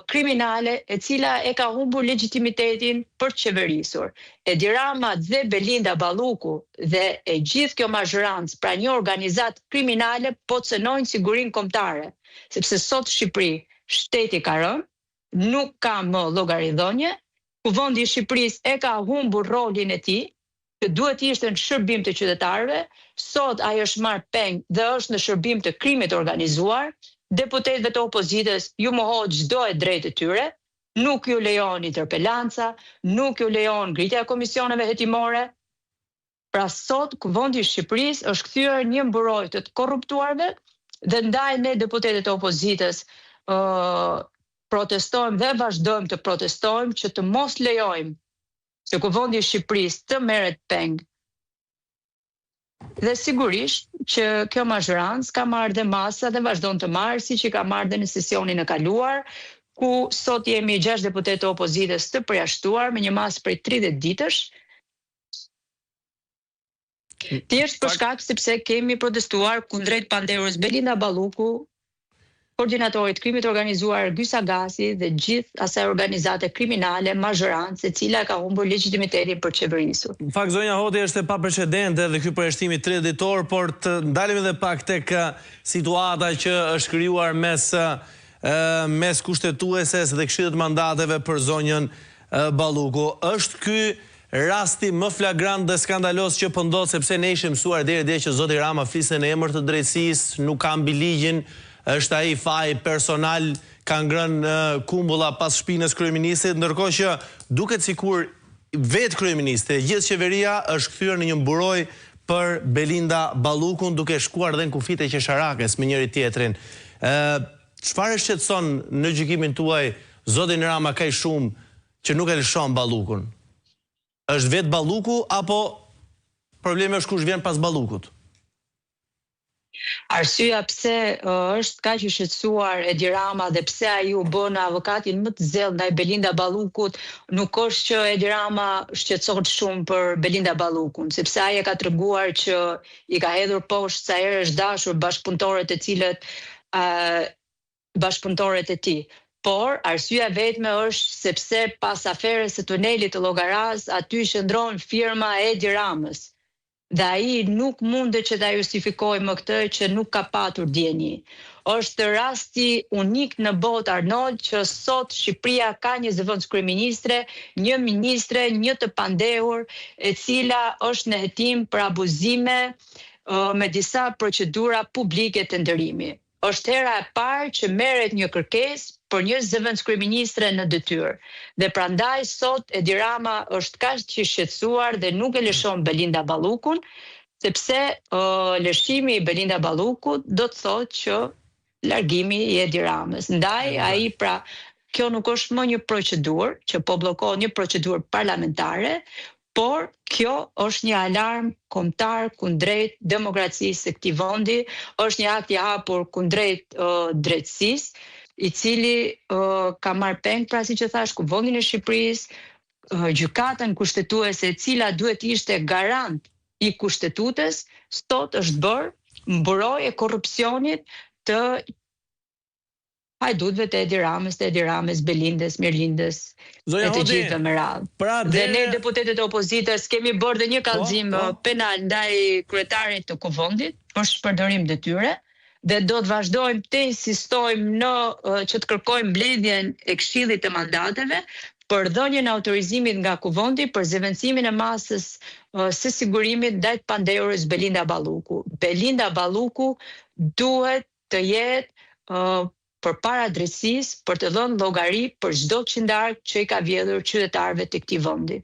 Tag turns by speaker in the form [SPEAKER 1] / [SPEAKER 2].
[SPEAKER 1] kriminale e cila e ka humbur legitimitetin për të qeverisur. Edi Rama dhe Belinda Balluku dhe e gjithë kjo mazhërancë pra një organizatë kriminale po cënojnë sigurinë kombëtare, sepse sot Shqipëri shteti ka rënë, nuk ka më llogaridhënie, Kuvendi i Shqipërisë e ka humbur rolin e tij, që duhet ishte në shërbim të qytetarëve, sot ai është marrë peng dhe është në shërbim të krimit organizuar. Deputetëve të opozitës ju mohohet çdo e drejtë e tyre, nuk ju lejon interpelanca, nuk ju lejon ngritja e komisioneve hetimore. Pra sot Kuvendi i Shqipërisë është kthyer një mburojtje të korruptuarve dhe ndaj ne deputetët e opozitës protestojmë dhe vazhdojmë të protestojmë që të mos lejojmë që Kuvendi i Shqipërisë të merret peng. Dhe sigurisht që kjo mazhërancë ka marrë dhe masa dhe vazhdon të marrë, siç i ka marrë dhe në sesionin e kaluar, ku sot jemi 6 deputetë të opozitës të përjashtuar me një masë prej 30 ditësh. Thjesht për shkak sepse kemi protestuar kundrejt panderës Belinda Balluku, koordinatorit krimit organizuar Ergyll Sagasi dhe gjithë asaj organizate kriminale, mazhërancë, e cila ka humbur legitimitetin për qeverisur.
[SPEAKER 2] Në fakt, zonja Hoti është e paprecedente dhe ky përjashtim i 30 ditor, por të ndalemi edhe pak tek situata që është krijuar mes kushtetueses dhe këshillit mandateve për zonjën Balluku. Është ky rasti më flagrant dhe skandalos që po ndodh, sepse ne ishim mësuar deri që zoti Rama fliste në emër të drejtësisë, nuk ka mbi ligjin, është ai faj personal, ka ngrënë kumbulla pas shpinës kryeministit, ndërkohë që duket sikur vetë kryeministri, gjithë qeveria është kthyer në një mburoj për Belinda Ballukun, duke shkuar dhe në kufit e qesharakes me njëri tjetrin. Çfarë shqetëson në gjykimin tuaj zotin Rama kaq shumë që nuk e lëshon Ballukun? Është vetë Balluku apo problemi është kush vjen pas Ballukut?
[SPEAKER 1] Arsyeja pse është kaq i shqetësuar Edi Rama dhe pse ai u bën avokatin më të zellë ndaj Belinda Ballukut, nuk është që Edi Rama shqetësohet shumë për Belinda Ballukun, sepse ai e ka treguar që i ka hedhur poshtë sa herë është dashur bashkëpunëtorët e tij. Por arsyeja vetme është sepse pas aferës së tunelit të Llogaras, aty qëndron firma e Edi Ramës. Dhe ai nuk mundet që ta justifikojë më këtë që nuk ka patur dieni. Është rasti unik në botë, Arnold, që sot Shqipëria ka një zëvendës kryeministre, një ministre, një të pandehur, e cila është në hetim për abuzime me disa procedura publike tenderimi. Është hera e parë që merret një kërkesë për një zëvendës kryeministre në detyrë. Dhe prandaj sot Edi Rama është kaq i shqetësuar dhe nuk e lëshon Belinda Ballukun, sepse lëshimi i Belinda Ballukut do të thotë që largimi i Edi Ramës. Ndaj ai pra kjo nuk është më një procedurë që po bllokon një procedurë parlamentare, por kjo është një alarm kombëtar kundrejt demokracisë së këtij vendi, është një akt i hapur kundrejt drejtësisë, i cili ka marrë peng, pra siç e thash, Kuvendin e Shqipërisë, gjykatën kushtetuese e cila duhet ishte garant i kushtetutës, sot është bërë mburojë e korrupsionit të hajdutëve të Edi Ramës, të Edi Ramës, Belindës, Mirlindës, e të gjithëve me radhë. Dhe ne deputetët e opozitës kemi bërë dhe një kallëzim penal ndaj kryetarit të Kuvendit për shpërdorim detyre, dhe do të vazhdojmë të insistojmë në që të kërkojmë mbledhjen e këshillit të mandateve për dhënien e autorizimit nga Kuvendi për zëvendësimin e masës së sigurimit ndaj pandehurës Belinda Balluku. Belinda Balluku duhet të jetë përpara drejtësisë për të dhënë llogari për çdo qindark që i ka vjedhur qytetarëve të këtij vendi.